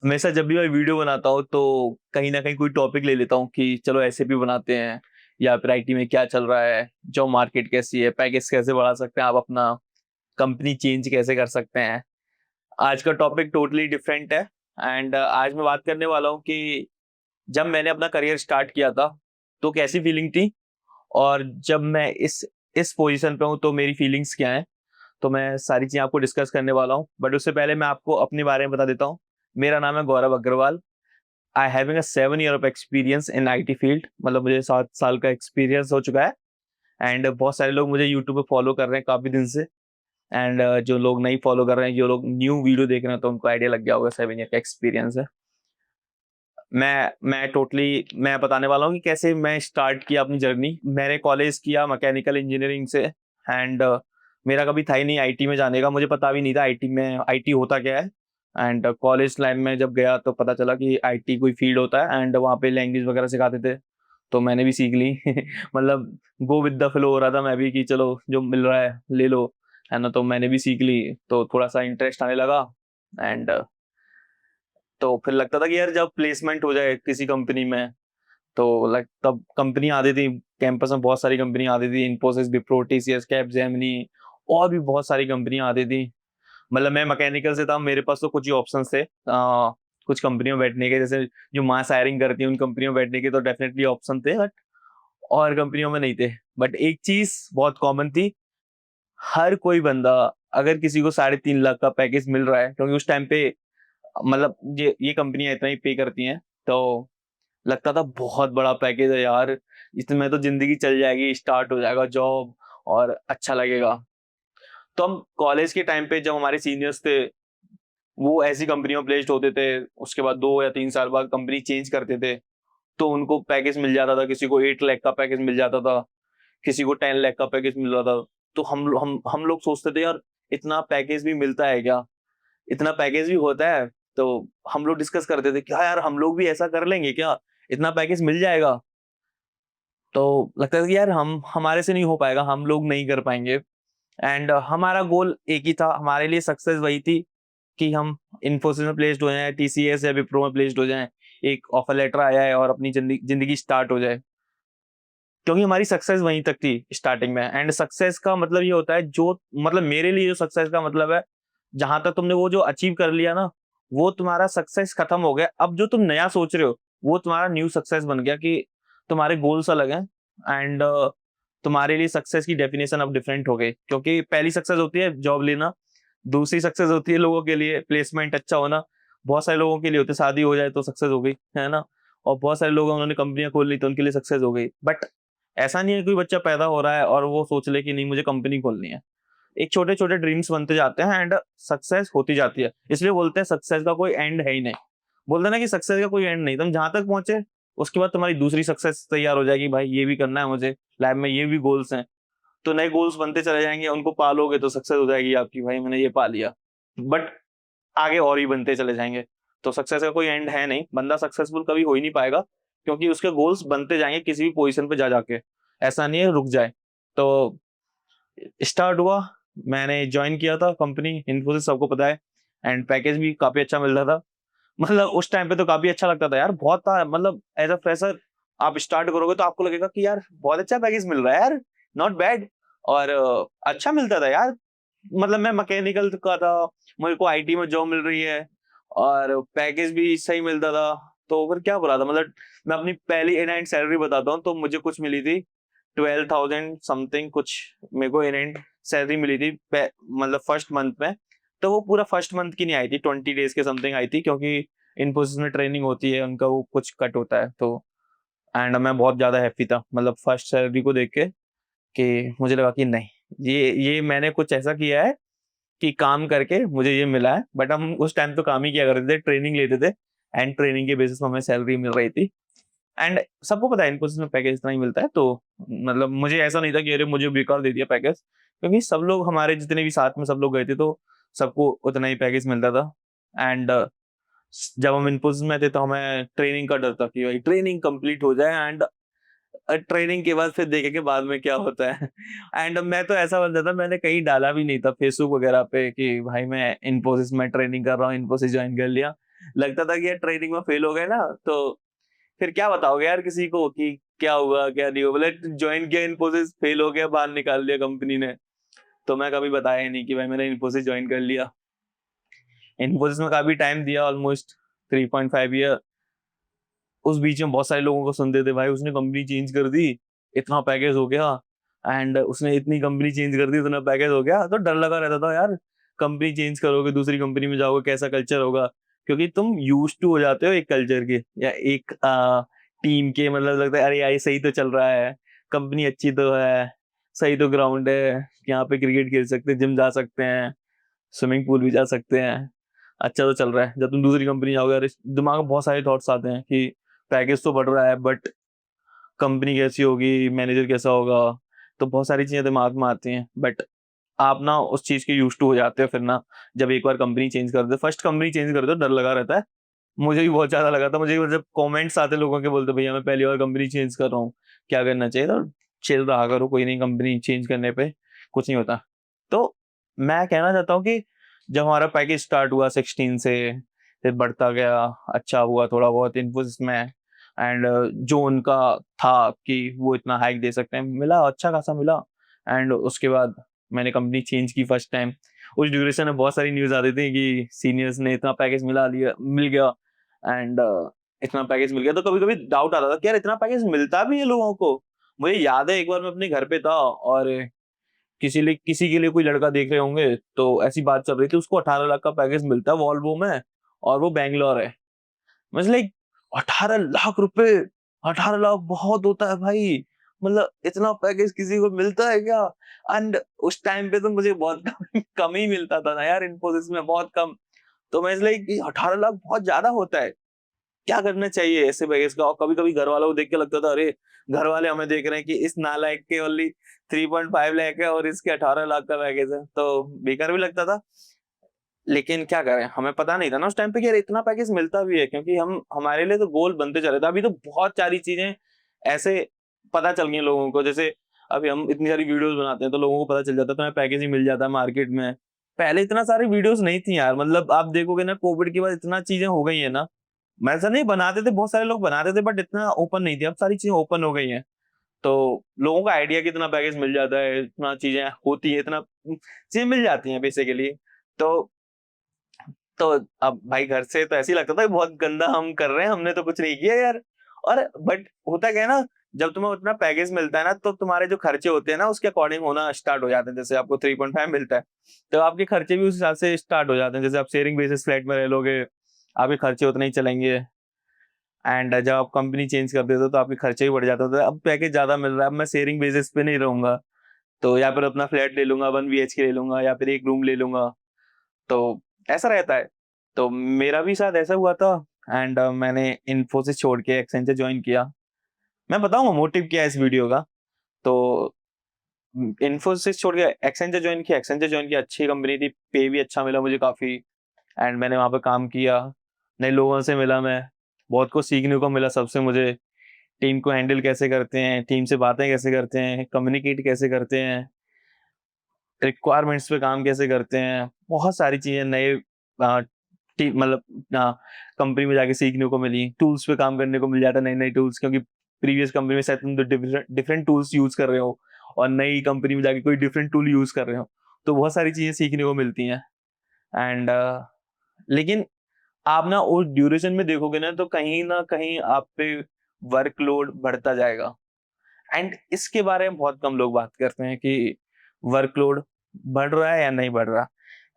हमेशा जब भी मैं वीडियो बनाता हूँ तो कहीं न कहीं कोई टॉपिक ले लेता हूँ कि चलो ऐसे भी बनाते हैं या फिर आईटी में क्या चल रहा है, जॉब मार्केट कैसी है, पैकेज कैसे बढ़ा सकते हैं आप अपना, कंपनी चेंज कैसे कर सकते हैं। आज का टॉपिक टोटली डिफरेंट है एंड आज मैं बात करने वाला हूँ कि जब मैंने अपना करियर स्टार्ट किया था, तो कैसी फीलिंग थी और जब मैं इस पोज़ीशन पे हूँ तो मेरी फीलिंग्स क्या हैं। तो मैं सारी चीज़ें आपको डिस्कस करने वाला हूँ, बट उससे पहले मैं आपको अपने बारे में बता देता हूँ। मेरा नाम है Gaurav Agarwal. I having a 7 year of experience in IT field, मतलब मुझे 7 साल का एक्सपीरियंस हो चुका है एंड बहुत सारे लोग मुझे यूट्यूब पे फॉलो कर रहे हैं काफ़ी दिन से एंड जो लोग नहीं फॉलो कर रहे हैं, जो लोग न्यू वीडियो देख रहे हैं तो उनको आइडिया लग गया होगा 7 ईयर का एक्सपीरियंस है। मैं बताने वाला हूँ कि कैसे मैं स्टार्ट किया अपनी जर्नी। मैंने कॉलेज किया मैकेनिकल इंजीनियरिंग से एंड मेरा कभी था ही नहीं आईटी में जाने का, मुझे पता भी नहीं था आईटी होता क्या है। एंड कॉलेज लाइफ में जब गया तो पता चला कि आईटी कोई फील्ड होता है एंड वहाँ पे लैंग्वेज वगैरह सिखाते थे, तो मैंने भी सीख ली। मतलब गो विद द फ्लो हो रहा था मैं भी कि चलो जो मिल रहा है ले लो, है ना? तो मैंने भी सीख ली, तो थोड़ा सा इंटरेस्ट आने लगा एंड तो फिर लगता था कि यार जब प्लेसमेंट हो जाए किसी कंपनी में, तो लाइक तब कंपनी आती थी, कैंपस में बहुत सारी कंपनी आती थी, इन्फोसिस, विप्रो, टीसीएस, कैपजेमिनी और भी बहुत सारी कंपनियां आती थी। मतलब मैं मैकेनिकल से था, मेरे पास तो कुछ ही ऑप्शन थे कुछ कंपनियों में बैठने के, जैसे जो मास हायरिंग करती है उन कंपनियों में बैठने के तो डेफिनेटली ऑप्शन थे, बट और कंपनियों में नहीं थे। बट एक चीज बहुत कॉमन थी, हर कोई बंदा, अगर किसी को 3.5 लाख का पैकेज मिल रहा है, क्योंकि उस टाइम पे मतलब ये कंपनियां इतना ही पे करती हैं, तो लगता था बहुत बड़ा पैकेज है यार, इसमें तो जिंदगी चल जाएगी, स्टार्ट हो जाएगा जॉब और अच्छा लगेगा। तो हम कॉलेज के टाइम पे जब हमारे सीनियर्स थे, वो ऐसी कंपनियों में प्लेस्ड होते थे, उसके बाद 2 या 3 साल बाद कंपनी चेंज करते थे, तो उनको पैकेज मिल जाता था, किसी को 8 लाख का पैकेज मिल जाता था, किसी को 10 लाख का पैकेज मिल रहा था। तो हम लोग सोचते थे यार इतना पैकेज भी मिलता है क्या, इतना पैकेज भी होता है। तो हम लोग डिस्कस करते थे क्या यार हम लोग भी ऐसा कर लेंगे क्या, इतना पैकेज मिल जाएगा। तो लगता था कि यार हम हमारे से नहीं हो पाएगा, हम लोग नहीं कर पाएंगे एंड हमारा गोल एक ही था, हमारे लिए सक्सेस वही थी कि हम इन्फोसिस में प्लेस्ड हो जाएं, टीसीएस या विप्रो में प्लेस्ड हो जाएं, एक ऑफर लेटर आया है और अपनी जिंदगी स्टार्ट हो जाए, क्योंकि हमारी सक्सेस वहीं तक थी स्टार्टिंग में। एंड सक्सेस का मतलब ये होता है जो, मतलब मेरे लिए जो सक्सेस का मतलब है, जहां तक तुमने वो जो अचीव कर लिया ना, वो तुम्हारा सक्सेस खत्म हो गया। अब जो तुम नया सोच रहे हो वो तुम्हारा न्यू सक्सेस बन गया, कि तुम्हारे गोल्स अलग हैं एंड तुम्हारे लिए सक्सेस की डेफिनेशन अब डिफरेंट हो गई, क्योंकि पहली सक्सेस होती है जॉब लेना, दूसरी सक्सेस होती है लोगों के लिए प्लेसमेंट अच्छा होना, बहुत सारे लोगों के लिए होते शादी हो जाए तो सक्सेस हो गई, है ना? और बहुत सारे लोग हैं, उन्होंने कंपनियां खोल ली तो उनके लिए सक्सेस हो गई। बट ऐसा नहीं है कोई बच्चा पैदा हो रहा है और वो सोच ले कि नहीं मुझे कंपनी खोलनी है। एक छोटे-छोटे ड्रीम्स बनते जाते हैं एंड सक्सेस होती जाती है। इसलिए बोलते हैं सक्सेस का कोई एंड है ही नहीं। बोलते हैं ना कि सक्सेस का कोई एंड नहीं, तुम जहाँ तक पहुँचे उसके बाद तुम्हारी दूसरी सक्सेस तैयार हो जाएगी, भाई ये भी करना है मुझे, लाइफ में ये भी गोल्स हैं। तो नए गोल्स बनते चले जाएँगे, उनको पालोगे तो सक्सेस हो जाएगी आपकी, भाई मैंने ये पा लिया। बट आगे और भी बनते चले जाएँगे। तो सक्सेस का कोई एंड है नहीं, बंदा सक्सेसफुल कभी हो ही नहीं पाएगा, क्योंकि उसके गोल्स बनते जाएँगे किसी भी पोज़ीशन पे जा जाके। ऐसा नहीं है रुक जाए। तो स्टार्ट हुआ, मैंने जॉइन किया था कंपनी इन्फोसिस, सबको पता है एंड पैकेज भी काफ़ी अच्छा मिल रहा था। मतलब उस टाइम पे तो काफ़ी अच्छा लगता था यार, बहुत था, मतलब एज़ अ फ्रेशर आप स्टार्ट करोगे तो आपको लगेगा कि यार बहुत अच्छा पैकेज मिल रहा है यार, नॉट बैड। और अच्छा मिलता था यार। मतलब मैं मैकेनिकल का था, मेरे को आईटी में जॉब मिल रही है और पैकेज भी सही मिलता था, तो फिर क्या बुरा था। मतलब मैं अपनी पहली इन हैंड सैलरी बताता हूँ, तो मुझे कुछ मिली थी 12,000 समथिंग कुछ, मेरे को इन हैंड सैलरी मिली थी मतलब फर्स्ट मंथ में। तो वो पूरा फर्स्ट मंथ की नहीं आई थी, 20 डेज के समथिंग आई थी, क्योंकि इन्फोसिस में ट्रेनिंग होती है, उनका वो कुछ कट होता है। तो एंड मैं बहुत ज्यादा हैप्पी था, मतलब फर्स्ट सैलरी को देख के, कि मुझे लगा कि नहीं, ये मैंने कुछ ऐसा किया है कि काम करके मुझे ये मिला है। बट हम उस टाइम तो काम ही किया करते थे, ट्रेनिंग लेते थे एंड ट्रेनिंग के बेसिस पे हमें सैलरी मिल रही थी। एंड सबको पता है इन्फोसिस में पैकेज इतना ही मिलता है, तो मतलब मुझे ऐसा नहीं था कि अरे मुझे बेकार दे दिया पैकेज, क्योंकि सब लोग हमारे जितने भी साथ में सब लोग गए थे तो सबको उतना ही पैकेज मिलता था। एंड जब हम इन्फोसिस में थे तो हमें ट्रेनिंग का डर था कि भाई ट्रेनिंग कंप्लीट हो जाए एंड ट्रेनिंग के बाद फिर देखेंगे बाद में क्या होता है। एंड मैं तो ऐसा बंदा था, मैंने कहीं डाला भी नहीं था फेसबुक वगैरह पे कि भाई मैं इन्फोसिस में ट्रेनिंग कर रहा हूँ, इन्फोसिस ज्वाइन कर लिया। लगता था कि यार ट्रेनिंग में फेल हो गए ना तो फिर क्या बताओगे यार किसी को कि क्या हुआ क्या नहीं हुआ, बोले ज्वाइन किया इन्फोसिस, फेल हो गया, बाहर निकाल दिया कंपनी ने। तो मैं कभी बताया ही नहीं कि भाई मैंने इन्फोसिस ज्वाइन कर लिया। इन्फोसिस में काफी टाइम दिया, ऑलमोस्ट 3.5 ईयर। उस बीच में बहुत सारे लोगों को सुनते थे भाई उसने कंपनी चेंज कर दी, इतना पैकेज हो गया, एंड उसने इतनी कंपनी चेंज कर दी, इतना पैकेज हो गया। तो डर लगा रहता था यार, कंपनी चेंज करोगे दूसरी कंपनी में जाओगे कैसा कल्चर होगा, क्योंकि तुम यूज टू हो जाते हो एक कल्चर के या एक टीम के, मतलब लगता है अरे यार ये सही तो चल रहा है, कंपनी अच्छी तो है, सही तो ग्राउंड है, यहाँ पे क्रिकेट खेल सकते हैं, जिम जा सकते हैं, स्विमिंग पूल भी जा सकते हैं, अच्छा तो चल रहा है। जब तुम दूसरी कंपनी जाओगे अरे दिमाग में बहुत सारे थॉट्स आते हैं कि पैकेज तो बढ़ रहा है बट कंपनी कैसी होगी, मैनेजर कैसा होगा, तो बहुत सारी चीजें दिमाग में आती हैं। बट आप ना उस चीज के यूज टू हो जाते हो फिर ना, जब एक बार कंपनी चेंज कर दो, फर्स्ट कंपनी चेंज कर दो, डर लगा रहता है। मुझे भी बहुत ज्यादा लगा था, मुझे भी जब कमेंट्स आते लोगों के, बोलते भैया मैं पहली बार कंपनी चेंज कर रहा हूँ, क्या करना चाहिए, तो चिल रहा करो, कोई नहीं, कंपनी चेंज करने पे कुछ नहीं होता। तो मैं कहना चाहता हूँ कि जब हमारा पैकेज स्टार्ट हुआ 16 से, फिर बढ़ता गया, अच्छा हुआ थोड़ा बहुत इन्फोसिस में, एंड जो उनका था कि वो इतना हाइक दे सकते हैं, मिला, अच्छा खासा मिला। एंड उसके बाद मैंने कंपनी चेंज की फर्स्ट टाइम। उस ड्यूरेशन में बहुत सारी न्यूज आती थी कि सीनियर्स ने इतना पैकेज मिल गया, एंड इतना पैकेज मिल गया। तो कभी कभी डाउट आता था कि यार इतना पैकेज मिलता भी है लोगों को। मुझे याद है एक बार मैं अपने घर पे था और किसी के लिए कोई लड़का देख रहे होंगे, तो ऐसी बात चल रही थी, उसको 18 लाख का पैकेज मिलता है वॉल्वो में, और वो बैंगलोर है। मतलब लाइक 18 लाख रुपए, 18 लाख बहुत होता है भाई, मतलब इतना पैकेज किसी को मिलता है क्या? एंड उस टाइम पे तो मुझे बहुत कम ही मिलता था ना यार, इन्फोसिस में बहुत कम। तो मैं इसलिए 18 लाख बहुत ज्यादा होता है, क्या करना चाहिए ऐसे पैकेज का? और कभी कभी घर वालों को देख के लगता था अरे घर वाले हमें देख रहे हैं कि इस नालायक के ओनली 3.5 लाख है और इसके 18 लाख का पैकेज है, तो बेकार भी लगता था। लेकिन क्या करें, हमें पता नहीं था ना उस टाइम पे कि यार इतना पैकेज मिलता भी है, क्योंकि हम हमारे लिए तो गोल बनते चले थे। अभी तो बहुत सारी चीजें ऐसे पता चल गई हैं लोगों को, जैसे अभी हम इतनी सारी वीडियोस बनाते हैं तो लोगों को पता चल जाता है, तुम्हें पैकेज ही मिल जाता है मार्केट में। पहले इतना सारी वीडियोस नहीं थी यार, मतलब आप देखोगे ना कोविड के बाद इतना चीजें हो गई है ना। मैं ऐसा नहीं, बनाते थे बहुत सारे लोग बनाते थे बट इतना ओपन नहीं थी, अब सारी चीजें ओपन हो गई हैं। तो लोगों का आइडिया कि इतना पैकेज मिल जाता है, इतना चीजें होती है, इतना चीजें मिल जाती हैं बेसिकली। तो तो अब भाई घर से तो ऐसे ही लगता था कि बहुत गंदा हम कर रहे हैं, हमने तो कुछ नहीं किया यार। और बट होता क्या है ना, जब तुम्हें उतना पैकेज मिलता है ना तो तुम्हारे जो खर्चे होते हैं ना उसके अकॉर्डिंग होना स्टार्ट हो जाते हैं। जैसे आपको 3.5 मिलता है तो आपके खर्चे भी उस हिसाब से स्टार्ट हो जाते हैं। जैसे आप शेयरिंग बेसिस फ्लैट में रह लोगे, आपके खर्चे उतने ही चलेंगे। एंड जब आप कंपनी चेंज कर देते हो तो आपके खर्चे भी बढ़ जाते होते हैं। अब पैकेज ज्यादा मिल रहा है, अब मैं शेयरिंग बेसिस पे नहीं रहूंगा, तो या फिर अपना फ्लैट ले लूंगा, 1 BHK ले लूंगा या फिर एक रूम ले लूंगा। तो ऐसा रहता है। तो मेरा भी साथ ऐसा हुआ था। एंड मैंने इन्फोसिस छोड़ के एक्सेंचर ज्वाइन किया। मैं बताऊंगा मोटिव क्या है इस वीडियो का। तो इन्फोसिस छोड़ के एक्सेंचर ज्वाइन किया, एक्सेंचर ज्वाइन किया, अच्छी कंपनी थी, पे भी अच्छा मिला मुझे काफी। एंड मैंने वहां पे काम किया, नए लोगों से मिला मैं, बहुत कुछ सीखने को मिला सबसे मुझे। टीम को हैंडल कैसे करते हैं, टीम से बातें कैसे करते हैं, कम्युनिकेट कैसे करते हैं, रिक्वायरमेंट्स पे काम कैसे करते हैं, बहुत सारी चीजें नए मतलब कंपनी में जाके सीखने को मिली। टूल्स पे काम करने को मिल जाता है, नए नए टूल्स, क्योंकि प्रीवियस कंपनी में शायद तुम तो डिफरेंट टूल्स यूज कर रहे हो और नई कंपनी में जाके कोई डिफरेंट टूल यूज कर रहे हो, तो बहुत सारी चीजें सीखने को मिलती हैं। एंड लेकिन आप ना उस ड्यूरेशन में देखोगे ना कहीं आप पे वर्कलोड बढ़ता जाएगा। एंड इसके बारे में बहुत कम लोग बात करते हैं कि वर्कलोड बढ़ रहा है या नहीं बढ़ रहा।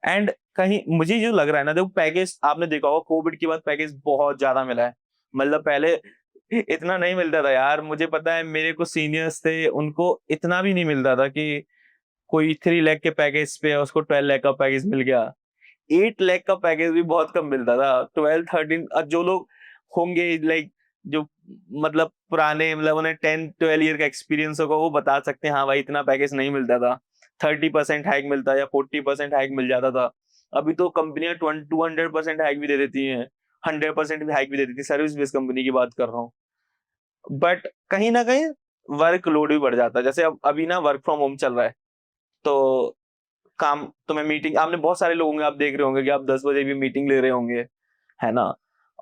एंड कहीं मुझे जो लग रहा है ना, देखो पैकेज आपने देखा होगा कोविड के बाद पैकेज बहुत ज्यादा मिला है। मतलब पहले इतना नहीं मिलता था यार, मुझे पता है मेरे को सीनियर्स थे उनको इतना भी नहीं मिलता था कि कोई 3 लाख के पैकेज पे उसको 12 लाख का पैकेज मिल गया। 8 लाख का पैकेज भी बहुत कम मिलता था। 12-13 जो लोग होंगे लाइक जो मतलब पुराने, मतलब उन्हें 10-12 ईयर का एक्सपीरियंस होगा, वो बता सकते हैं हाँ भाई इतना पैकेज नहीं मिलता था। 30% हाइक मिलता या 40% हाइक मिल जाता था। अभी तो कंपनियां 200% हाइक भी दे देती हैं, 100% भी हाइक भी दे देती है, सर्विस बेस्ड कंपनी की बात कर रहा हूँ। बट कहीं ना कहीं वर्क लोड भी बढ़ जाता है। जैसे अब अभी ना वर्क फ्रॉम होम चल रहा है, तो काम तुम्हें मीटिंग, आपने बहुत सारे लोग होंगे आप देख रहे होंगे कि आप 10 बजे भी मीटिंग ले रहे होंगे, है ना?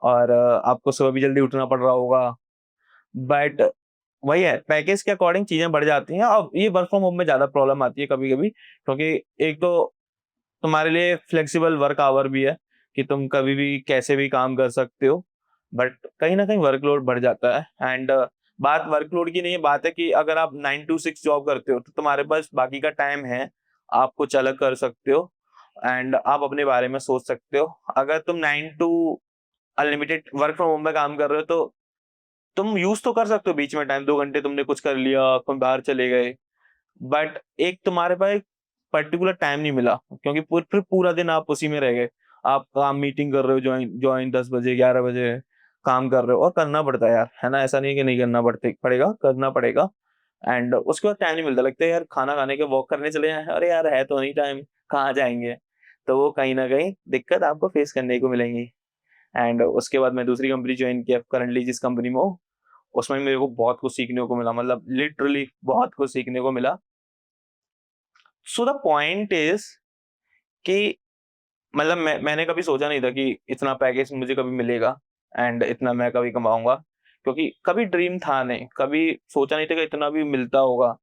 और आपको सुबह भी जल्दी उठना पड़ रहा होगा, बट वही है, पैकेज के अकॉर्डिंग चीजें बढ़ जाती हैं। अब ये वर्क फ्रॉम होम में ज्यादा प्रॉब्लम आती है कभी कभी, क्योंकि एक तो तुम्हारे लिए फ्लेक्सिबल वर्क आवर भी है कि तुम कभी भी कैसे भी काम कर सकते हो, बट कहीं ना कहीं वर्कलोड बढ़ जाता है। एंड बात वर्कलोड की नहीं है, बात है कि अगर आप 9 to 6 जॉब करते हो तो तुम्हारे पास बाकी का टाइम है, आप कुछ अलग कर सकते हो एंड आप अपने बारे में सोच सकते हो। अगर तुम 9 to unlimited work from home में काम कर रहे हो तो तुम यूज तो कर सकते हो बीच में टाइम, 2 घंटे तुमने कुछ कर लिया, तुम बाहर चले गए, बट एक तुम्हारे पास एक पर्टिकुलर टाइम नहीं मिला, क्योंकि फिर पूरा दिन आप उसी में रह गए। आप काम मीटिंग कर रहे हो, ज्वाइन ज्वाइन 10 बजे 11 बजे काम कर रहे हो, और करना पड़ता है यार, है ना? ऐसा नहीं है कि नहीं करना पड़ेगा, करना पड़ेगा। एंड उसके बाद टाइम नहीं मिलता, लगता है यार खाना खाने के वॉक करने चले जाएं, अरे यार है तो नहीं टाइम, कहाँ जाएंगे? तो वो कहीं ना कहीं दिक्कत आपको फेस करने को मिलेंगी। एंड उसके बाद मैं दूसरी कंपनी ज्वाइन किया, करंटली जिस कंपनी में हूँ, उसमें मेरे को बहुत कुछ सीखने को मिला, मतलब लिटरली बहुत कुछ सीखने को मिला। सो द पॉइंट इज कि मतलब मैंने कभी सोचा नहीं था कि इतना पैकेज मुझे कभी मिलेगा एंड इतना मैं कभी कमाऊंगा, क्योंकि कभी ड्रीम था नहीं, कभी सोचा नहीं था कि इतना भी मिलता होगा।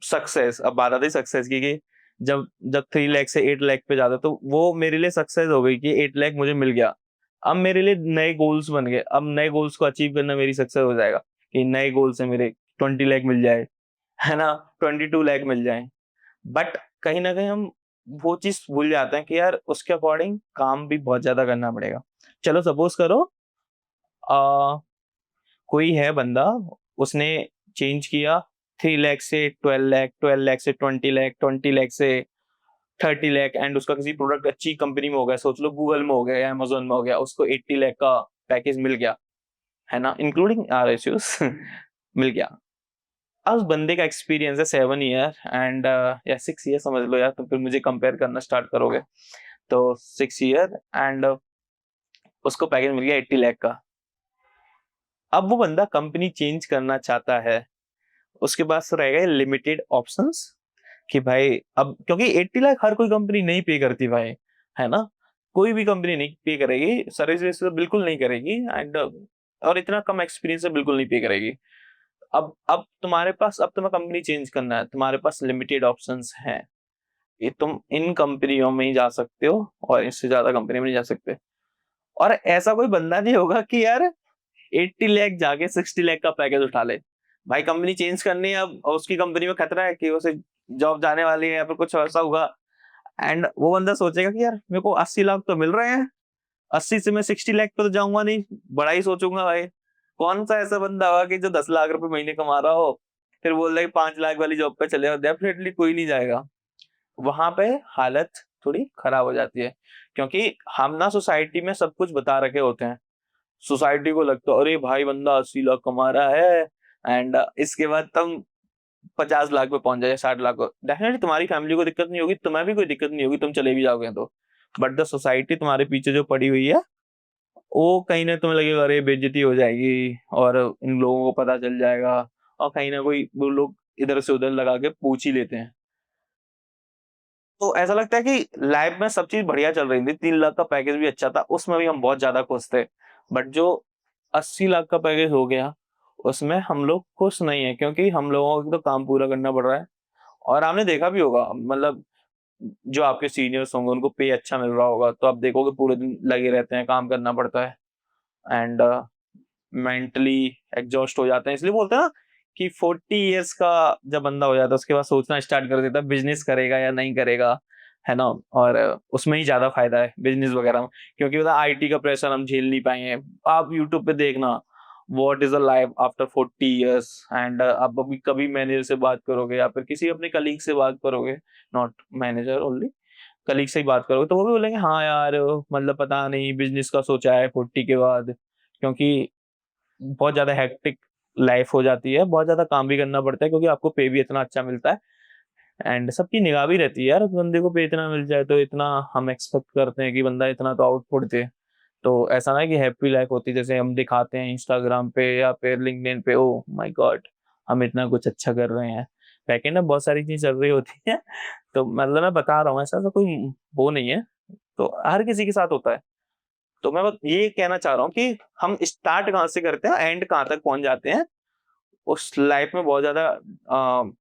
सक्सेस, अब बात आती है सक्सेस की, कि जब जब 3 लाख से 8 लाख पे जाता, तो वो मेरे लिए सक्सेस हो गई कि 8 लाख मुझे मिल गया। अब मेरे लिए नए गोल्स बन गए, अब नए गोल्स को अचीव करना मेरी सक्सेस हो जाएगा, कि नए गोल्स है मेरे, 20 लाख मिल जाए, है ना, 22 लाख मिल जाए। बट कहीं ना कहीं हम वो चीज भूल जाते हैं कि यार उसके अकॉर्डिंग काम भी बहुत ज्यादा करना पड़ेगा। चलो सपोज करो आ, कोई है बंदा, उसने चेंज किया 3 लाख से 12 लाख, 12 लाख से 20 लाख, 20 लाख से 30 लाख, एंड उसका किसी प्रोडक्ट अच्छी कंपनी में हो गया, सोच लो गूगल में हो गया या अमेजोन में हो गया, उसको 80 लाख का पैकेज मिल गया, है ना, इंक्लूडिंग आर मिल गया। अब उस बंदे का एक्सपीरियंस है 7 ईयर एंड या 6 ईयर समझ लो यार, तो फिर मुझे कंपेयर करना स्टार्ट करोगे तो 6 ईयर एंड उसको पैकेज मिल गया 80 लाख का। अब वो बंदा कंपनी चेंज करना चाहता है, उसके पास तो रहेगा लिमिटेड ऑप्शंस कि भाई, अब क्योंकि 80 लाख हर कोई कंपनी नहीं पे करती भाई, है ना? कोई भी कंपनी नहीं पे करेगी, सर्विस बेस पे बिल्कुल नहीं करेगी एंड और इतना कम एक्सपीरियंस से बिल्कुल नहीं पे करेगी। अब तुम्हारे पास, अब तुम्हें कंपनी चेंज करना है, तुम्हारे पास लिमिटेड ऑप्शंस हैं, ये तुम इन कंपनियों में ही जा सकते हो और इससे ज्यादा कंपनी में नहीं जा सकते। और ऐसा कोई बंदा नहीं होगा कि यार 80 लाख जाके 60 लाख का पैकेज उठा ले। भाई कंपनी चेंज करनी है, अब और उसकी कंपनी में खतरा है कि उसे जॉब जाने वाली है या फिर कुछ ऐसा होगा, एंड वो बंदा सोचेगा कि यार मेरे को 80 लाख तो मिल रहे हैं, 80 से मैं 60 लाख पे तो जाऊंगा नहीं, बड़ा ही सोचूंगा भाई। कौन सा ऐसा बंदा होगा कि जो 10 लाख रुपए महीने कमा रहा हो फिर बोल रहा है 5 लाख वाली जॉब पे चले जाओ? डेफिनेटली कोई नहीं जाएगा। वहां पे हालत थोड़ी खराब हो जाती है, क्योंकि हम ना सोसाइटी में सब कुछ बता रखे होते हैं। सोसाइटी को लगता है अरे भाई बंदा 80 लाख कमा रहा है एंड इसके बाद तुम 50 लाख पे पहुंच जाए, 60 लाख को, डेफिनेटली तुम्हारी फैमिली को दिक्कत नहीं होगी, तुम्हें भी कोई दिक्कत नहीं होगी, तुम चले भी जाओगे तो। बट द सोसाइटी तुम्हारे पीछे जो पड़ी हुई है, वो कहीं ना तुम्हें लगेगा अरे बेइज्जती हो जाएगी और इन लोगों को पता चल जाएगा, और कहीं ना कोई वो लोग इधर से उधर लगा के पूछ ही लेते हैं। तो ऐसा लगता है कि लाइफ में सब चीज बढ़िया चल रही थी, 3 लाख का पैकेज भी अच्छा था, उसमें भी हम बहुत ज्यादा खुश थे। बट जो 80 लाख का पैकेज हो गया, उसमें हम लोग खुश नहीं है, क्योंकि हम लोगों को तो काम पूरा करना पड़ रहा है। और आपने देखा भी होगा, मतलब जो आपके सीनियर्स होंगे उनको पे अच्छा मिल रहा होगा, तो आप देखोगे पूरे दिन लगे रहते हैं, काम करना पड़ता है एंड मेंटली एग्जॉस्ट हो जाते हैं। इसलिए बोलते हैं ना कि 40 ईयर्स का जब बंदा हो जाता है उसके बाद सोचना स्टार्ट कर देता है बिजनेस करेगा या नहीं करेगा, है ना? और उसमें ही ज्यादा फायदा है बिजनेस वगैरह में, क्योंकि पता आईटी का प्रेशर हम झेल नहीं पाएंगे। आप यूट्यूब पे देखना what is a life after 40 years and आप अभी कभी मैनेजर से बात करोगे या फिर किसी अपने कलीग से बात करोगे, नॉट मैनेजर ओनली, कलीग से ही बात करोगे, तो वो भी बोलेंगे हाँ यार मतलब पता नहीं बिजनेस का सोचा है 40 के बाद, क्योंकि बहुत ज्यादा हेक्टिक लाइफ हो जाती है, बहुत ज्यादा काम भी करना पड़ता है, क्योंकि आपको पे भी इतना अच्छा मिलता है एंड सबकी निगाह भी रहती है यार, उस बंदे को पे इतना मिल जाए तो इतना हम एक्सपेक्ट करते हैं कि बंदा इतना तो आउटपुट दे। तो ऐसा ना है कि हैप्पी लाइफ होती है जैसे हम दिखाते हैं इंस्टाग्राम पे या फिर लिंक्डइन पे, ओ माय गॉड हम इतना कुछ अच्छा कर रहे हैं, बैकएंड में बहुत सारी चीज चल रही होती है। तो मतलब मैं बता रहा हूँ ऐसा तो कोई वो नहीं है, तो हर किसी के साथ होता है। तो मैं बस ये कहना चाह रहा हूँ कि हम स्टार्ट कहाँ से करते हैं, एंड कहाँ तक पहुँच जाते हैं। उस लाइफ में बहुत ज़्यादा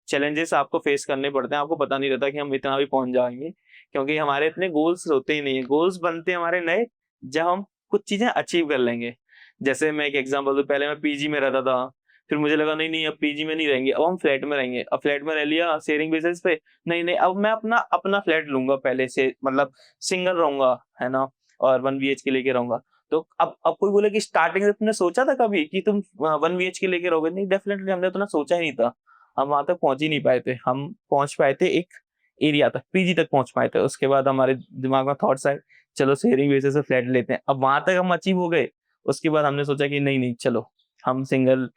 चैलेंजेस आपको फेस करने पड़ते हैं, आपको पता नहीं रहता कि हम इतना भी पहुँच जाएँगे, क्योंकि हमारे इतने गोल्स होते ही नहीं है। गोल्स बनते हैं हमारे नए, जब हम कुछ चीज़ें अचीव कर लेंगे। जैसे मैं एक एग्ज़ाम्पल दूँ, पहले मैं पीजी में रहता था, फिर मुझे लगा नहीं-नहीं अब पीजी में नहीं रहेंगे, अब हम फ्लैट में रहेंगे। अब फ्लैट में रह लिया शेयरिंग बेसिस पे, नहीं-नहीं अब मैं अपना अपना फ्लैट लूँगा पहले से, मतलब सिंगल रहूँगा, है ना? और 1 बीएचके लेके रहूँगा। तो अब कोई बोले कि स्टार्टिंग में तुमने सोचा था कभी कि तुम 1 बीएचके लेके रहोगे? नहीं, डेफिनिटली हमने उतना सोचा ही नहीं था। हम वहाँ तक पहुँच ही नहीं पाए थे। हम पहुँच पाए थे एक एरिया तक, पीजी तक पहुँच पाए थे। उसके बाद हमारे दिमाग में थॉट्स आए, चलो शेयरिंग बेसिस पे फ्लैट लेते हैं। अब वहाँ तक हम अचीव हो गए। उसके बाद हमने सोचा कि नहीं-नहीं चलो, हम सिंगल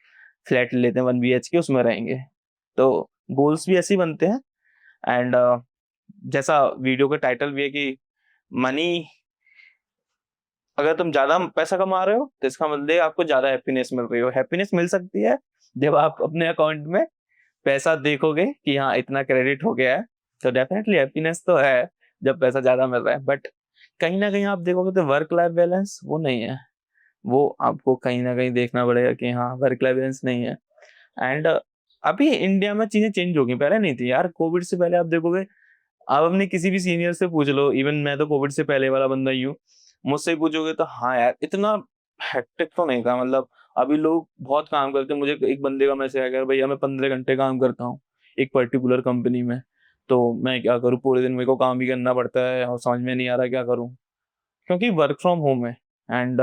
फ्लैट लेते हैं 1 बीएचके, उसमें रहेंगे। तो गोल्स भी ऐसे ही बनते हैं। एंड जैसा वीडियो का टाइटल भी है कि मनी, अगर तुम ज़्यादा पैसा कमा रहे हो, तो इसका मतलब है आपको ज़्यादा हैप्पीनेस मिल रही हो। हैप्पीनेस मिल सकती है जब आप अपने अकाउंट में पैसा देखोगे कि हाँ, इतना क्रेडिट हो गया है, तो डेफिनिटली हैप्पीनेस तो है, जब पैसा ज़्यादा मिल रहा है। बट कहीं न कहीं आप देखोगे तो वर्क लाइफ बैलेंस वो नहीं है। वो आपको कहीं न कहीं देखना पड़ेगा कि हाँ, वर्क लाइफ बैलेंस नहीं है। एंड अभी इंडिया में चीज़ें चेंज हो गई, पहले नहीं थी यार। कोविड से पहले आप देखोगे, आप अपने किसी भी सीनियर से पूछ लो, इवन मैं तो कोविड से पहले वाला बंदा ही हूँ, मुझसे ही पूछोगे तो हाँ यार, इतना हेक्टिक तो नहीं था। मतलब अभी लोग बहुत काम करते हैं। मुझे एक बंदे का मैसेज आया, भैया मैं 15 घंटे काम करता हूँ एक पर्टिकुलर कंपनी में, तो मैं क्या करूँ, पूरे दिन मेरे को काम ही करना पड़ता है और समझ में नहीं आ रहा क्या करूँ, क्योंकि वर्क फ्रॉम होम है। एंड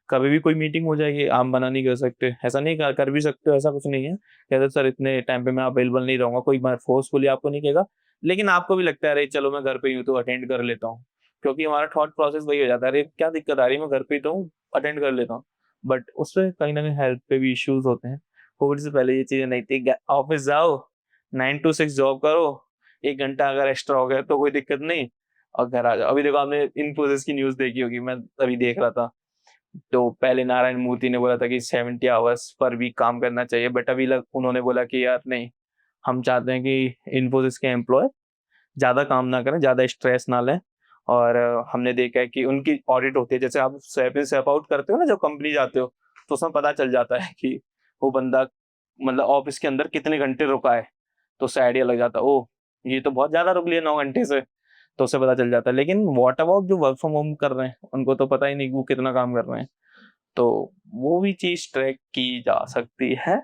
कभी भी कोई मीटिंग हो जाएगी, आप मना नहीं कर सकते। ऐसा नहीं, कर भी सकते हो, ऐसा कुछ नहीं है। कहते सर इतने टाइम पे मैं अवेलेबल नहीं रहूँगा, कोई बार फोर्सफुली आपको नहीं कहेगा, लेकिन आपको भी लगता है अरे चलो मैं घर पे ही हूँ तो अटेंड कर लेता हूँ। क्योंकि हमारा थॉट प्रोसेस वही हो जाता है, अरे क्या दिक्कत आ रही है, मैं घर पे ही तो हूँ, अटेंड कर लेता हूँ। बट उससे कहीं न कहीं हेल्थ पे भी इश्यूज़ होते हैं। कोविड से पहले ये चीज़ें नहीं थी। ऑफिस जाओ, 9 टू 6 जॉब करो, 1 घंटा अगर एक्स्ट्रा हो गया तो कोई दिक्कत नहीं, और घर आ जाओ। अभी देखो, आपने इन्फोसिस की न्यूज़ देखी होगी, मैं अभी देख रहा था। तो पहले नारायण मूर्ति ने बोला था कि 70 आवर्स पर वीक काम करना चाहिए, बट अभी लग उन्होंने बोला कि यार नहीं, हम चाहते हैं कि इन्फोसिस के एम्प्लॉय ज़्यादा काम ना करें, ज़्यादा स्ट्रेस ना लें। और हमने देखा है कि उनकी ऑडिट होती है, जैसे आप स्वैप इन स्वैप आउट करते हो ना, जब कंपनी जाते हो, तो उसमें पता चल जाता है कि वो बंदा मतलब ऑफिस के अंदर कितने घंटे रुका है, तो उससे आइडिया लग जाता है, ओह! ये तो बहुत ज़्यादा रुक लिया 9 घंटे से, तो उससे पता चल जाता है। लेकिन व्हाट अबाउट जो वर्क फ्रॉम होम कर रहे हैं, उनको तो पता ही नहीं कि वो कितना काम कर रहे हैं। तो वो भी चीज़ ट्रैक की जा सकती है।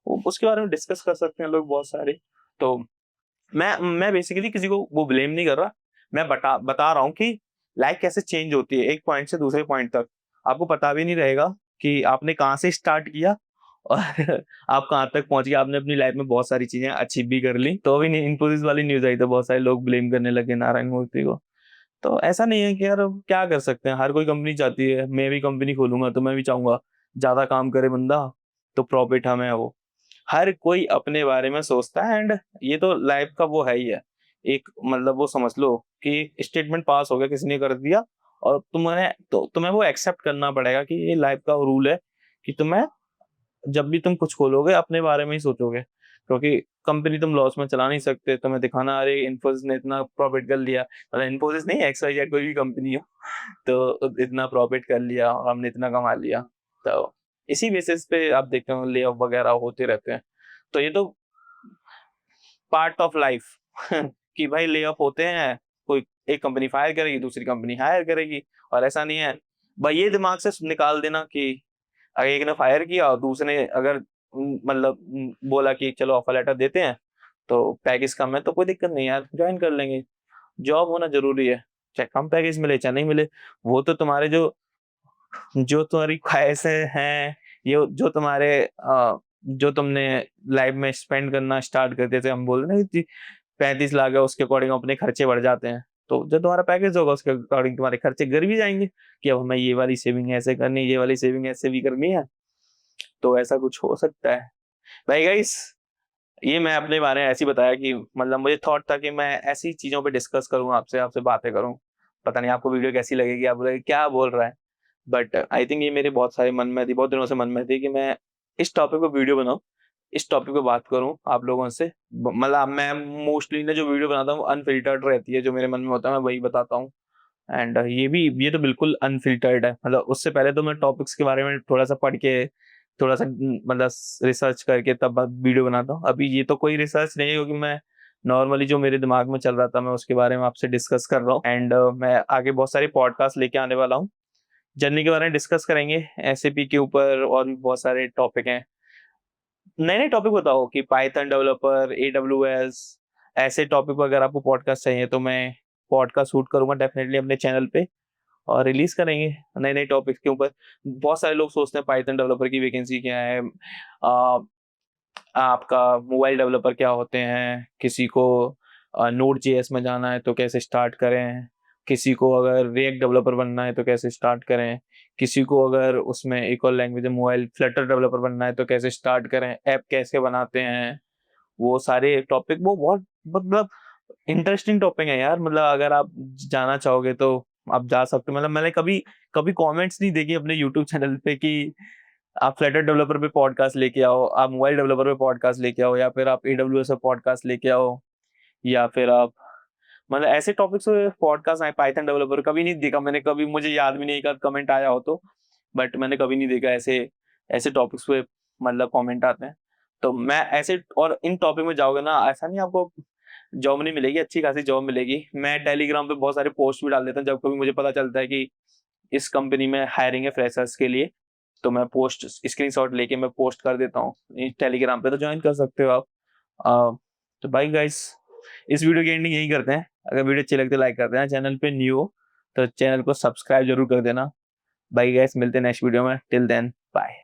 वो उसके बारे में डिस्कस कर सकते हैं लोग बहुत सारे। तो मैं बेसिकली किसी को वो ब्लेम नहीं कर रहा। मैं बता बता रहा हूँ कि लाइफ कैसे चेंज होती है एक पॉइंट से दूसरे पॉइंट तक। आपको पता भी नहीं रहेगा कि आपने कहाँ से स्टार्ट किया और आप कहाँ तक पहुँच गए। आपने अपनी लाइफ में बहुत सारी चीज़ें अचीव भी कर ली। तो अभी इन्फोसिस वाली न्यूज़ आई तो बहुत सारे लोग ब्लेम करने लगे नारायण मूर्ति को। तो ऐसा नहीं है कि यार अब क्या कर सकते हैं, हर कोई कंपनी चाहती है। मैं भी कंपनी खोलूँगा तो मैं भी चाहूँगा ज़्यादा काम करे बंदा, तो प्रॉफिट हमें वो। हर कोई अपने बारे में सोचता है। एंड ये तो लाइफ का वो है ही है। एक मतलब वो समझ लो कि स्टेटमेंट पास हो गया, किसी ने कर दिया, और तुम्हें वो एक्सेप्ट करना पड़ेगा कि ये लाइफ का रूल है कि तुम्हें जब भी तुम कुछ खोलोगे अपने बारे में ही सोचोगे। क्योंकि कंपनी तुम लॉस में चला नहीं सकते। तुम्हें दिखाना अरे इन्फोसिस ने इतना प्रॉफिट कर लिया, मतलब इन्फोसिस नहीं, एक्सवाईजेड कोई भी कंपनी हो, तो इतना प्रॉफिट कर लिया और हमने इतना कमा लिया। तो इसी बेसिस पे आप देखते हो ले ऑफ वगैरह होते रहते हैं। तो ये तो पार्ट ऑफ लाइफ कि भाई ले ऑफ होते हैं। कोई एक कंपनी फायर करेगी, दूसरी कंपनी हायर करेगी। और ऐसा नहीं है, भाई ये दिमाग से निकाल देना कि अगर एक ने फायर किया और दूसरे ने अगर मतलब बोला कि चलो ऑफर लेटर देते हैं, तो पैकेज कम है तो कोई दिक्कत नहीं यार, ज्वाइन कर लेंगे। जॉब होना जरूरी है, चाहे कम पैकेज मिले चाहे नहीं मिले। वो तो तुम्हारे जो जो तुम्हारी ख्वाहिशें हैं, ये जो तुम्हारे जो तुमने लाइफ में स्पेंड करना स्टार्ट कर दिया, जैसे हम बोल रहे हैं ना कि 35 लाख है, उसके अकॉर्डिंग अपने खर्चे बढ़ जाते हैं। तो जो तुम्हारा पैकेज होगा उसके अकॉर्डिंग तुम्हारे खर्चे गिर भी जाएंगे कि अब हमें ये वाली सेविंग ऐसे करनी है, ये वाली सेविंग ऐसे भी करनी है। तो ऐसा कुछ हो सकता है। भाई गाइस, ये मैं अपने बारे में ऐसे ही बताया कि मतलब मुझे थॉट था कि मैं ऐसी चीज़ों पे डिस्कस करूँ आपसे, आपसे बातें करूँ। पता नहीं आपको वीडियो कैसी लगेगी, आप बोलोगे क्या बोल रहा है? बट आई थिंक ये मेरे बहुत सारे मन में थी, बहुत दिनों से मन में थी कि मैं इस टॉपिक पे वीडियो बनाऊँ, इस टॉपिक पे बात करूँ आप लोगों से। मतलब मैं मोस्टली ना जो वीडियो बनाता हूँ अनफ़िल्टर्ड रहती है, जो मेरे मन में होता है मैं वही बताता हूँ। एंड ये तो बिल्कुल अनफिल्टर्ड है, मतलब उससे पहले तो मैं टॉपिक्स के बारे में थोड़ा सा पढ़ के, थोड़ा सा मतलब रिसर्च करके तब वीडियो बनाता हूँ। अभी ये तो कोई रिसर्च नहीं है, क्योंकि मैं नॉर्मली जो मेरे दिमाग में चल रहा था मैं उसके बारे में आपसे डिस्कस कर रहा हूँ। एंड मैं आगे बहुत सारे पॉडकास्ट लेके आने वाला हूँ, जर्नी के बारे में डिस्कस करेंगे, एसएपी के ऊपर, और भी बहुत सारे टॉपिक हैं। नए नए टॉपिक बताओ कि पाइथन डेवलपर, एडब्ल्यूएस, ऐसे टॉपिक अगर आपको पॉडकास्ट चाहिए तो मैं पॉडकास्ट शूट करूंगा डेफिनेटली अपने चैनल पे, और रिलीज करेंगे नए नए टॉपिक्स के ऊपर। बहुत सारे लोग सोचते हैं पाइथन डेवलपर की वैकेंसी क्या है, आपका मोबाइल डेवलपर क्या होते हैं, किसी को नोड जेएस में जाना है तो कैसे स्टार्ट करें, किसी को अगर रिएक्ट डेवलपर बनना है तो कैसे स्टार्ट करें, किसी को अगर उसमें एक और लैंग्वेज मोबाइल फ्लटर डेवलपर बनना है तो कैसे स्टार्ट करें, ऐप कैसे बनाते हैं, वो सारे टॉपिक वो बहुत मतलब इंटरेस्टिंग टॉपिक है यार। मतलब अगर आप जाना चाहोगे तो आप जा सकते हो। मतलब मैंने कभी कभी कमेंट्स नहीं देखे अपने यूट्यूब चैनल पे कि आप फ्लटर डेवलपर पे पॉडकास्ट लेके आओ, आप मोबाइल डेवलपर पे पॉडकास्ट लेके आओ, या फिर आप एडब्ल्यूएस पे पॉडकास्ट लेके आओ, या फिर आप मतलब ऐसे टॉपिक्स पे पॉडकास्ट आए। पाइथन डेवलपर कभी नहीं देखा मैंने, कभी मुझे याद भी नहीं, एक आध कमेंट आया हो तो, बट मैंने कभी नहीं देखा ऐसे ऐसे टॉपिक्स पे मतलब कमेंट आते हैं। तो मैं ऐसे और इन टॉपिक में जाओगे ना, ऐसा नहीं आपको जॉब नहीं मिलेगी, अच्छी खासी जॉब मिलेगी। मैं टेलीग्राम पे बहुत सारे पोस्ट भी डाल देता हूँ, जब कभी मुझे पता चलता है कि इस कंपनी में हायरिंग है फ्रेशर्स के लिए, तो मैं पोस्ट स्क्रीनशॉट लेके मैं पोस्ट कर देता हूँ टेलीग्राम पे, तो ज्वाइन कर सकते हो आप। तो बाय गाइस, इस वीडियो की एंडिंग यही करते हैं। अगर वीडियो अच्छी लगती है लाइक कर देना, चैनल पे न्यू हो तो चैनल को सब्सक्राइब जरूर कर देना। बाय गाइस, मिलते हैं नेक्स्ट वीडियो में, टिल देन बाय।